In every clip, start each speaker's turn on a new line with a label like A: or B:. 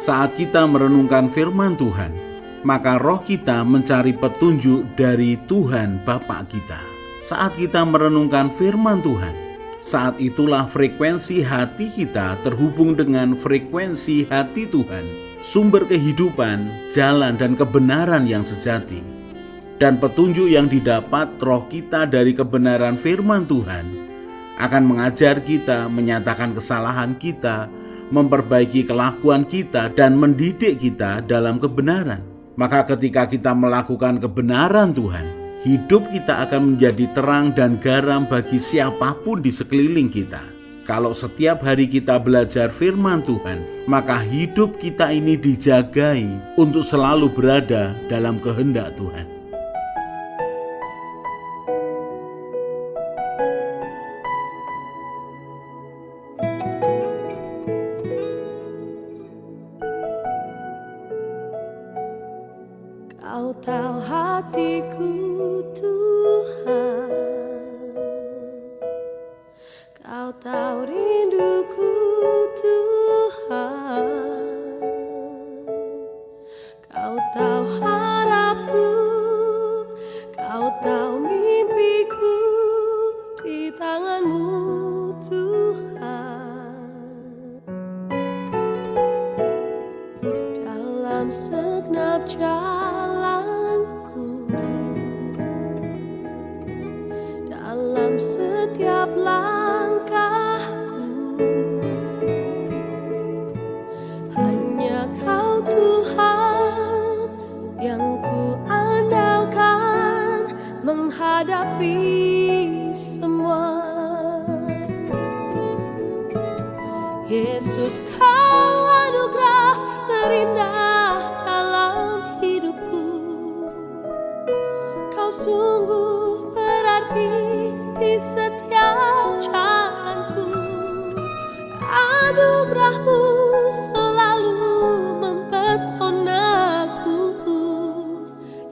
A: Saat kita merenungkan firman Tuhan, maka roh kita mencari petunjuk dari Tuhan Bapa kita. Saat kita merenungkan firman Tuhan, saat itulah frekuensi hati kita terhubung dengan frekuensi hati Tuhan, sumber kehidupan, jalan dan kebenaran yang sejati. Dan petunjuk yang didapat roh kita dari kebenaran firman Tuhan akan mengajar kita, menyatakan kesalahan kita, memperbaiki kelakuan kita, dan mendidik kita dalam kebenaran. Maka ketika kita melakukan kebenaran Tuhan, hidup kita akan menjadi terang dan garam bagi siapapun di sekeliling kita. Kalau setiap hari kita belajar firman Tuhan, maka hidup kita ini dijagai untuk selalu berada dalam kehendak Tuhan.
B: Kau tahu hatiku Tuhan, Kau tahu rinduku Tuhan, Kau tahu harapku, Kau tahu mimpiku di tangan-Mu Tuhan. Dalam segenap jalanku, dalam setiap langkahku, hanya Kau Tuhan yang ku andalkan menghadapi semua. Yesus, Kau anugerah terindah dalam hidupku. Kau sungguh berarti di setiap jalanku. Anugerah-Mu selalu mempesonaku.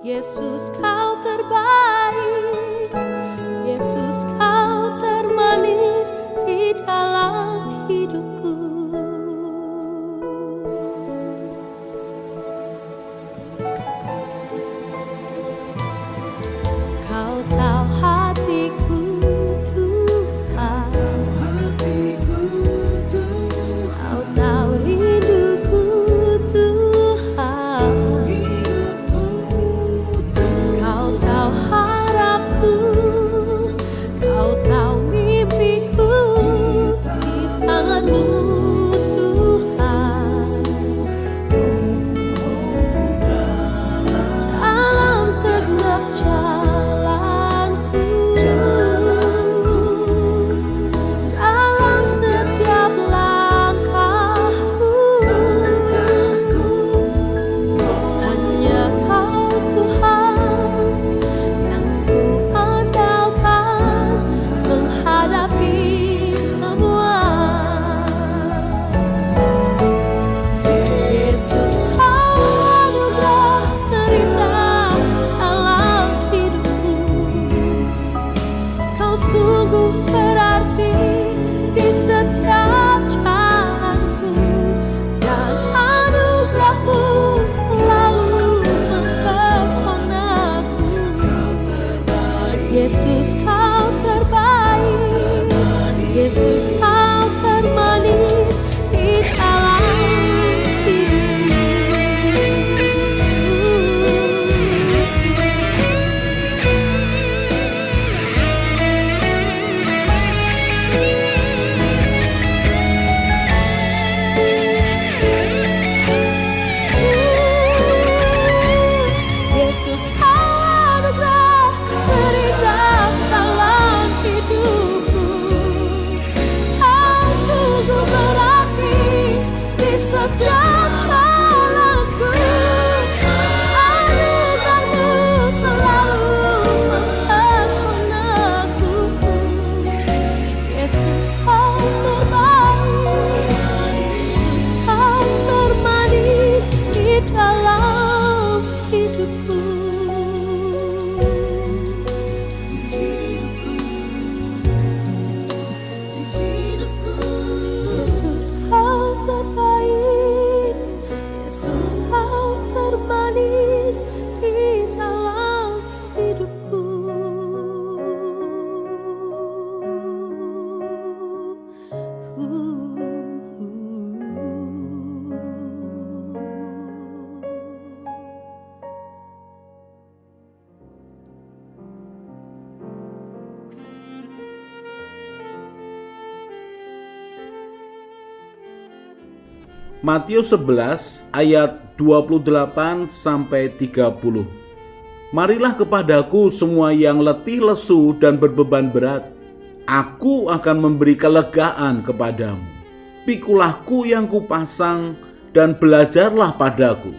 B: Yesus, Kau terbaik. Yesus, Kau termanis di dalam hidupku. Kau tahu hatiku Tuhan, Kau tahu rinduku Tuhan, Kau tahu harapku, Kau tahu mimpiku di tangan-Mu Tuhan. Dalam segenap jalanku, dalam setiap langkahku, hanya Kau Tuhan yang ku andalkan menghadapi semua. Yesus, Kau anugerah terindah dalam hidupku. Kau sungguh berarti di setiap jalanku, dan anugerah-Mu selalu mempesonaku. Yesus, Kau terbaik. Yesus, Kau termanis di dalam hidupku.
A: Matius 11 ayat 28 sampai 30. Marilah kepadaku semua yang letih lesu dan berbeban berat, aku akan memberi kelegaan kepadamu. Pikulahku yang kupasang dan belajarlah padaku,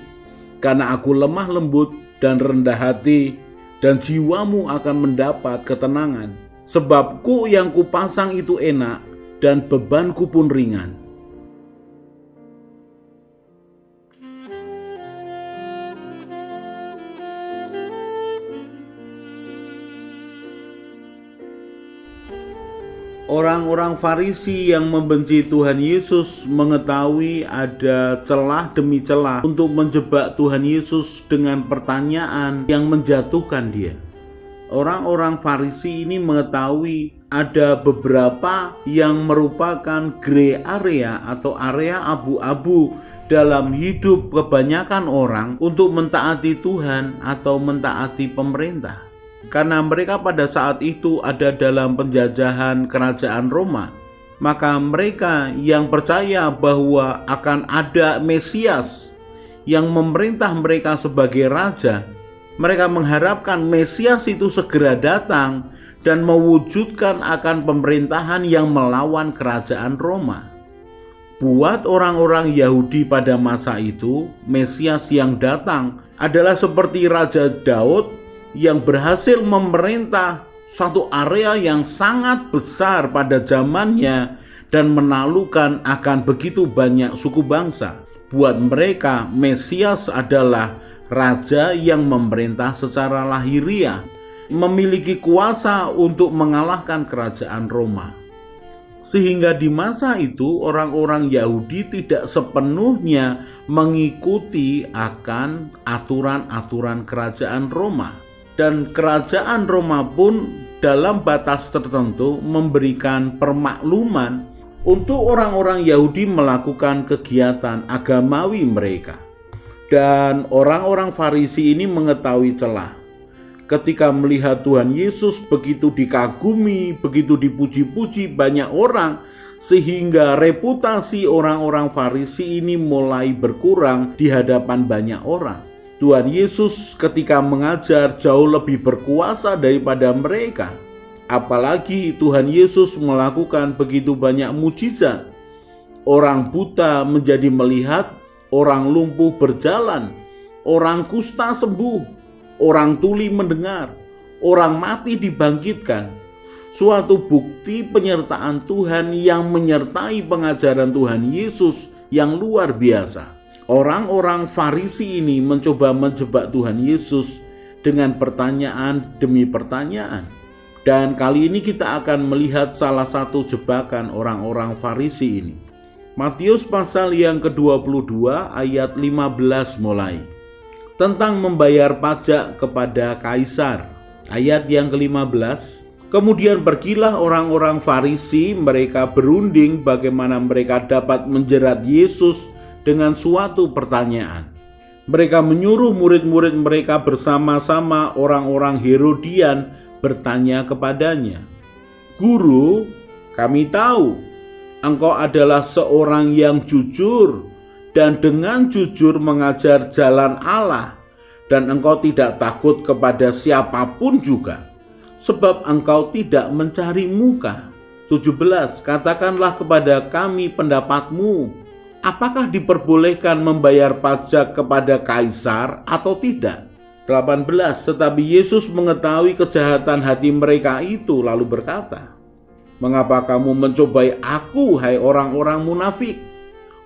A: karena aku lemah lembut dan rendah hati, dan jiwamu akan mendapat ketenangan. Sebab kuk yang kupasang itu enak, dan bebanku pun ringan. Orang-orang Farisi yang membenci Tuhan Yesus mengetahui ada celah demi celah untuk menjebak Tuhan Yesus dengan pertanyaan yang menjatuhkan dia. Orang-orang Farisi ini mengetahui ada beberapa yang merupakan gray area atau area abu-abu dalam hidup kebanyakan orang untuk mentaati Tuhan atau mentaati pemerintah. Karena mereka pada saat itu ada dalam penjajahan kerajaan Roma, maka mereka yang percaya bahwa akan ada Mesias yang memerintah mereka sebagai raja, mereka mengharapkan Mesias itu segera datang dan mewujudkan akan pemerintahan yang melawan kerajaan Roma. Buat orang-orang Yahudi pada masa itu, Mesias yang datang adalah seperti Raja Daud yang berhasil memerintah satu area yang sangat besar pada zamannya dan menaklukkan akan begitu banyak suku bangsa. Buat mereka, Mesias adalah raja yang memerintah secara lahiriah, memiliki kuasa untuk mengalahkan kerajaan Roma. Sehingga di masa itu orang-orang Yahudi tidak sepenuhnya mengikuti akan aturan-aturan kerajaan Roma. Dan kerajaan Roma pun dalam batas tertentu memberikan permakluman untuk orang-orang Yahudi melakukan kegiatan agamawi mereka. Dan orang-orang Farisi ini mengetahui celah. Ketika melihat Tuhan Yesus begitu dikagumi, begitu dipuji-puji banyak orang, sehingga reputasi orang-orang Farisi ini mulai berkurang di hadapan banyak orang. Tuhan Yesus ketika mengajar jauh lebih berkuasa daripada mereka. Apalagi Tuhan Yesus melakukan begitu banyak mujizat. Orang buta menjadi melihat, orang lumpuh berjalan, orang kusta sembuh, orang tuli mendengar, orang mati dibangkitkan. Suatu bukti penyertaan Tuhan yang menyertai pengajaran Tuhan Yesus yang luar biasa. Orang-orang Farisi ini mencoba menjebak Tuhan Yesus dengan pertanyaan demi pertanyaan. Dan kali ini kita akan melihat salah satu jebakan orang-orang Farisi ini. Matius pasal yang ke-22 ayat 15 mulai. Tentang membayar pajak kepada Kaisar. Ayat yang ke-15. Kemudian pergilah orang-orang Farisi, mereka berunding bagaimana mereka dapat menjerat Yesus dengan suatu pertanyaan. Mereka menyuruh murid-murid mereka bersama-sama orang-orang Herodian bertanya kepadanya, "Guru, kami tahu engkau adalah seorang yang jujur dan dengan jujur mengajar jalan Allah, dan engkau tidak takut kepada siapapun juga, sebab engkau tidak mencari muka." 17. Katakanlah kepada kami pendapatmu. Apakah diperbolehkan membayar pajak kepada Kaisar atau tidak? 18. Tetapi Yesus mengetahui kejahatan hati mereka itu lalu berkata, "Mengapa kamu mencobai aku, hai orang-orang munafik?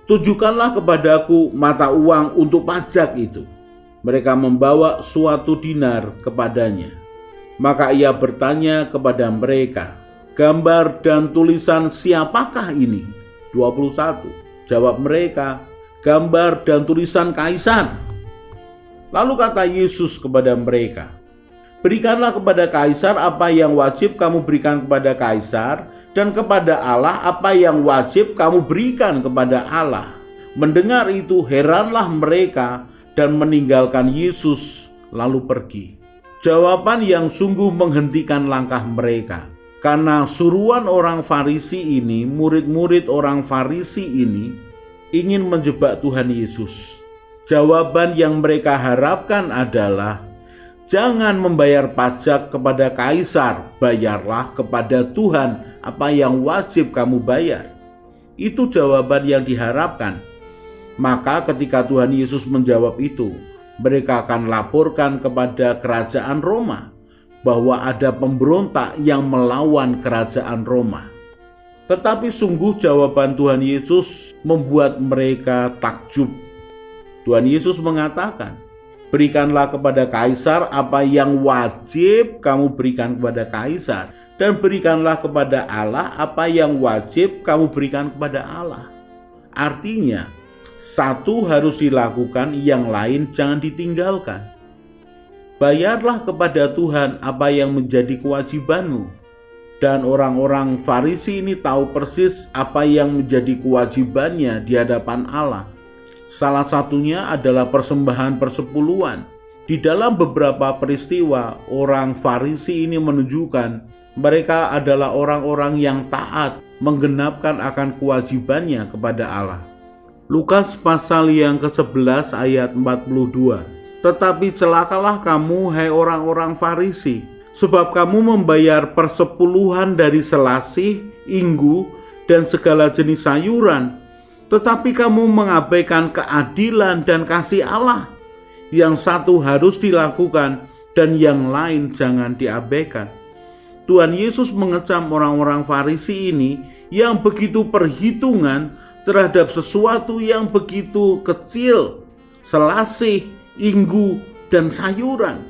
A: Tunjukkanlah kepadaku mata uang untuk pajak itu." Mereka membawa suatu dinar kepadanya. Maka ia bertanya kepada mereka, "Gambar dan tulisan siapakah ini?" 21. Jawab mereka, "Gambar dan tulisan Kaisar." Lalu kata Yesus kepada mereka, "Berikanlah kepada Kaisar apa yang wajib kamu berikan kepada Kaisar, dan kepada Allah apa yang wajib kamu berikan kepada Allah." Mendengar itu heranlah mereka dan meninggalkan Yesus lalu pergi. Jawaban yang sungguh menghentikan langkah mereka. Karena suruhan orang Farisi ini, murid-murid orang Farisi ini ingin menjebak Tuhan Yesus. Jawaban yang mereka harapkan adalah, jangan membayar pajak kepada kaisar, bayarlah kepada Tuhan apa yang wajib kamu bayar. Itu jawaban yang diharapkan. Maka ketika Tuhan Yesus menjawab itu, mereka akan laporkan kepada kerajaan Roma bahwa ada pemberontak yang melawan kerajaan Roma. Tetapi sungguh jawaban Tuhan Yesus membuat mereka takjub. Tuhan Yesus mengatakan, berikanlah kepada kaisar apa yang wajib kamu berikan kepada kaisar, dan berikanlah kepada Allah apa yang wajib kamu berikan kepada Allah. Artinya, satu harus dilakukan, yang lain jangan ditinggalkan. Bayarlah kepada Tuhan apa yang menjadi kewajibanmu. Dan orang-orang Farisi ini tahu persis apa yang menjadi kewajibannya di hadapan Allah. Salah satunya adalah persembahan persepuluhan. Di dalam beberapa peristiwa, orang Farisi ini menunjukkan mereka adalah orang-orang yang taat, menggenapkan akan kewajibannya kepada Allah. Lukas pasal yang ke-11 ayat 42. Tetapi celakalah kamu, hai orang-orang Farisi, sebab kamu membayar persepuluhan dari selasih, inggu, dan segala jenis sayuran, tetapi kamu mengabaikan keadilan dan kasih Allah. Yang satu harus dilakukan dan yang lain jangan diabaikan. Tuhan Yesus mengecam orang-orang Farisi ini yang begitu perhitungan terhadap sesuatu yang begitu kecil, selasih, inggu, dan sayuran.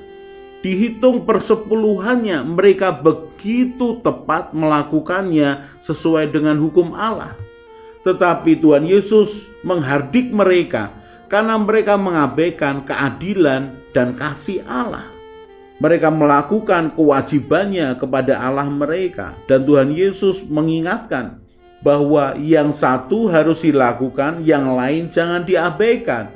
A: Dihitung persepuluhannya, mereka begitu tepat melakukannya sesuai dengan hukum Allah. Tetapi Tuhan Yesus menghardik mereka karena mereka mengabaikan keadilan dan kasih Allah. Mereka melakukan kewajibannya kepada Allah mereka, dan Tuhan Yesus mengingatkan bahwa yang satu harus dilakukan, yang lain jangan diabaikan.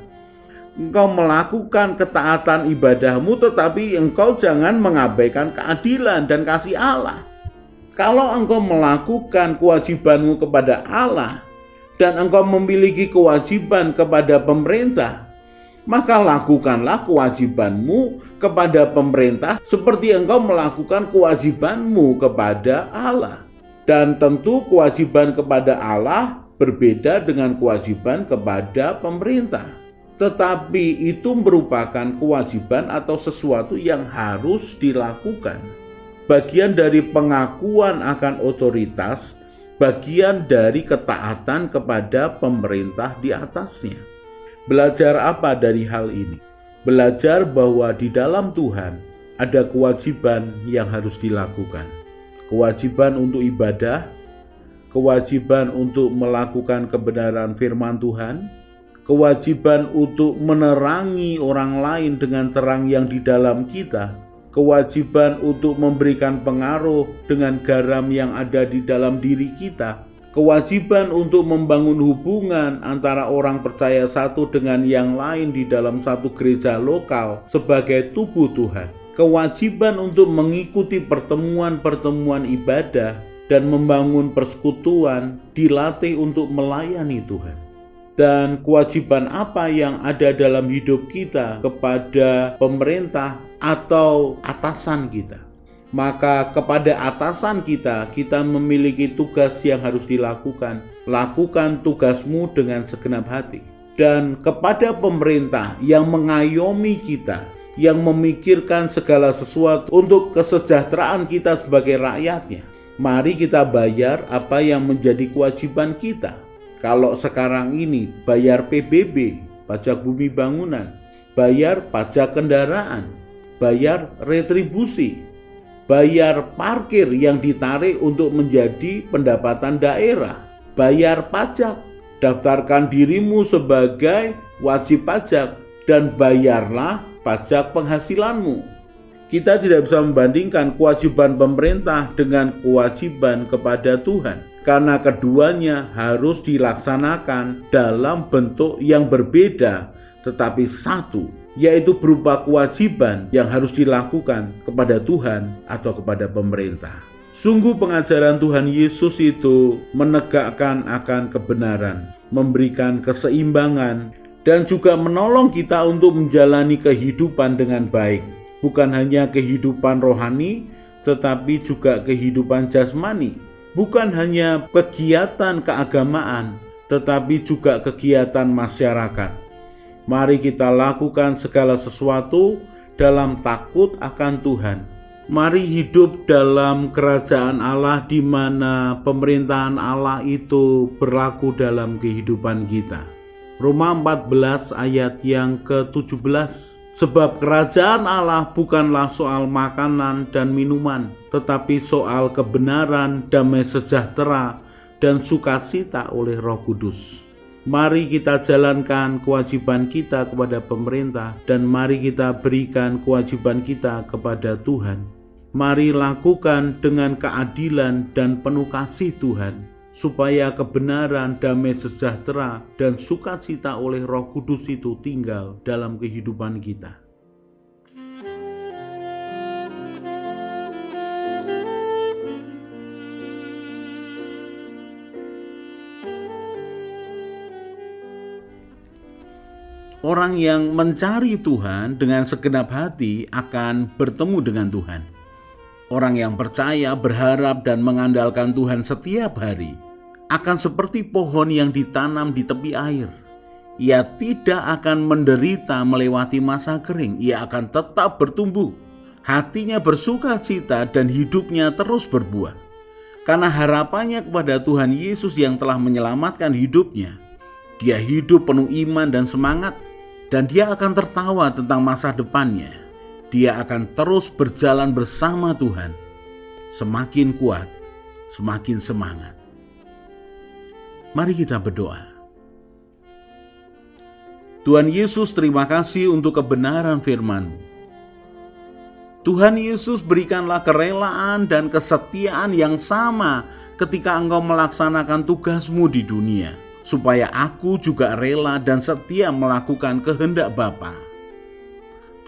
A: Engkau melakukan ketaatan ibadahmu, tetapi engkau jangan mengabaikan keadilan dan kasih Allah. Kalau engkau melakukan kewajibanmu kepada Allah dan engkau memiliki kewajiban kepada pemerintah, maka lakukanlah kewajibanmu kepada pemerintah seperti engkau melakukan kewajibanmu kepada Allah. Dan tentu kewajiban kepada Allah berbeda dengan kewajiban kepada pemerintah. Tetapi itu merupakan kewajiban atau sesuatu yang harus dilakukan. Bagian dari pengakuan akan otoritas, bagian dari ketaatan kepada pemerintah di atasnya. Belajar apa dari hal ini? Belajar bahwa di dalam Tuhan ada kewajiban yang harus dilakukan. Kewajiban untuk ibadah, kewajiban untuk melakukan kebenaran firman Tuhan, kewajiban untuk menerangi orang lain dengan terang yang di dalam kita, kewajiban untuk memberikan pengaruh dengan garam yang ada di dalam diri kita, kewajiban untuk membangun hubungan antara orang percaya satu dengan yang lain di dalam satu gereja lokal sebagai tubuh Tuhan, kewajiban untuk mengikuti pertemuan-pertemuan ibadah dan membangun persekutuan, dilatih untuk melayani Tuhan. Dan kewajiban apa yang ada dalam hidup kita kepada pemerintah atau atasan kita. Maka kepada atasan kita, kita memiliki tugas yang harus dilakukan. Lakukan tugasmu dengan segenap hati. Dan kepada pemerintah yang mengayomi kita, yang memikirkan segala sesuatu untuk kesejahteraan kita sebagai rakyatnya, mari kita bayar apa yang menjadi kewajiban kita. Kalau sekarang ini bayar PBB, pajak bumi bangunan, bayar pajak kendaraan, bayar retribusi, bayar parkir yang ditarik untuk menjadi pendapatan daerah, bayar pajak, daftarkan dirimu sebagai wajib pajak, dan bayarlah pajak penghasilanmu. Kita tidak bisa membandingkan kewajiban pemerintah dengan kewajiban kepada Tuhan, karena keduanya harus dilaksanakan dalam bentuk yang berbeda, tetapi satu, yaitu berupa kewajiban yang harus dilakukan kepada Tuhan atau kepada pemerintah. Sungguh pengajaran Tuhan Yesus itu menegakkan akan kebenaran, memberikan keseimbangan, dan juga menolong kita untuk menjalani kehidupan dengan baik. Bukan hanya kehidupan rohani, tetapi juga kehidupan jasmani. Bukan hanya kegiatan keagamaan, tetapi juga kegiatan masyarakat. Mari kita lakukan segala sesuatu dalam takut akan Tuhan. Mari hidup dalam kerajaan Allah di mana pemerintahan Allah itu berlaku dalam kehidupan kita. Roma 14 ayat yang ke-17. Sebab kerajaan Allah bukanlah soal makanan dan minuman, tetapi soal kebenaran, damai sejahtera, dan sukacita oleh Roh Kudus. Mari kita jalankan kewajiban kita kepada pemerintah, dan mari kita berikan kewajiban kita kepada Tuhan. Mari lakukan dengan keadilan dan penuh kasih Tuhan, supaya kebenaran, damai sejahtera, dan sukacita oleh Roh Kudus itu tinggal dalam kehidupan kita. Orang yang mencari Tuhan dengan segenap hati akan bertemu dengan Tuhan. Orang yang percaya, berharap, dan mengandalkan Tuhan setiap hari akan seperti pohon yang ditanam di tepi air. Ia tidak akan menderita melewati masa kering. Ia akan tetap bertumbuh. Hatinya bersukacita dan hidupnya terus berbuah. Karena harapannya kepada Tuhan Yesus yang telah menyelamatkan hidupnya. Dia hidup penuh iman dan semangat. Dan dia akan tertawa tentang masa depannya. Dia akan terus berjalan bersama Tuhan. Semakin kuat, semakin semangat. Mari kita berdoa. Tuhan Yesus, terima kasih untuk kebenaran firman-Mu. Tuhan Yesus, berikanlah kerelaan dan kesetiaan yang sama ketika Engkau melaksanakan tugas-Mu di dunia, supaya aku juga rela dan setia melakukan kehendak Bapa.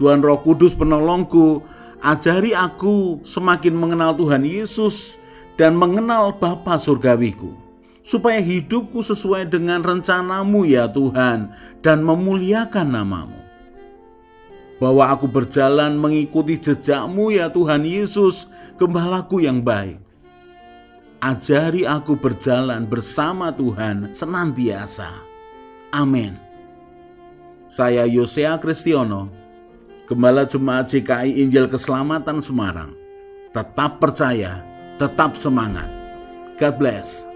A: Tuhan Roh Kudus penolongku, ajari aku semakin mengenal Tuhan Yesus dan mengenal Bapa surgawiku, supaya hidupku sesuai dengan rencana-Mu ya Tuhan, dan memuliakan nama-Mu. Bahwa aku berjalan mengikuti jejak-Mu ya Tuhan Yesus, Gembalaku yang baik. Ajari aku berjalan bersama Tuhan senantiasa. Amin. Saya Yosea Kristiono, Gembala Jemaat JKI Injil Keselamatan Semarang. Tetap percaya, tetap semangat. God bless.